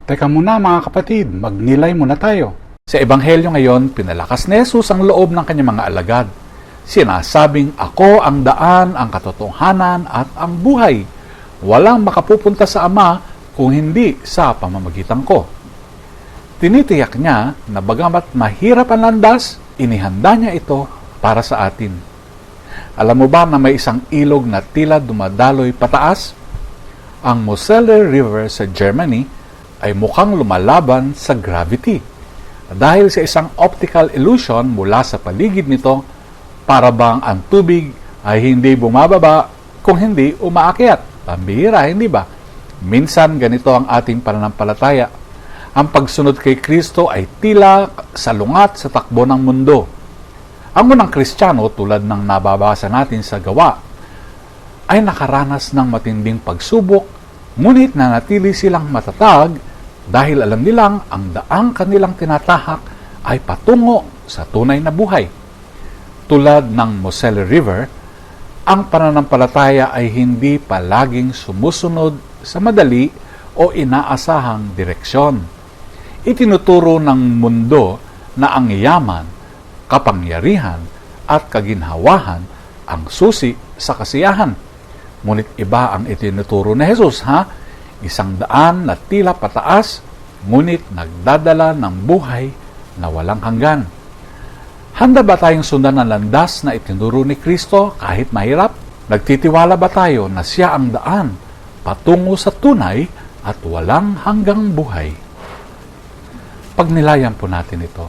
Teka muna mga kapatid, magnilay muna tayo. Sa Ebanghelyo ngayon, pinalakas ni Jesus ang loob ng kanyang mga alagad. Sinasabing, "Ako ang daan, ang katotohanan at ang buhay. Walang makapupunta sa Ama kung hindi sa pamamagitan ko." Tinitiyak niya na bagamat mahirap ang landas, inihanda niya ito para sa atin. Alam mo ba na may isang ilog na tila dumadaloy pataas? Ang Moselle River sa Germany ay mukhang lumalaban sa gravity. Dahil sa isang optical illusion mula sa paligid nito, para bang ang tubig ay hindi bumababa kung hindi umaakyat. Pambihira, hindi ba? Minsan ganito ang ating pananampalataya. Ang pagsunod kay Kristo ay tila salungat sa takbo ng mundo. Ang unang Kristiyano, tulad ng nababasa natin sa Gawa, ay nakaranas ng matinding pagsubok, ngunit nanatili silang matatag dahil alam nilang ang daang kanilang tinatahak ay patungo sa tunay na buhay. Tulad ng Moselle River, ang pananampalataya ay hindi palaging sumusunod sa madali o inaasahang direksyon. Itinuturo ng mundo na ang yaman, kapangyarihan at kaginhawahan ang susi sa kasiyahan. Ngunit iba ang itinuturo ni Jesus, Isang daan na tila pataas, ngunit nagdadala ng buhay na walang hanggan. Handa ba tayong sundan ang landas na itinuro ni Kristo kahit mahirap? Nagtitiwala ba tayo na siya ang daan patungo sa tunay at walang hanggang buhay? Pagnilayan po natin ito.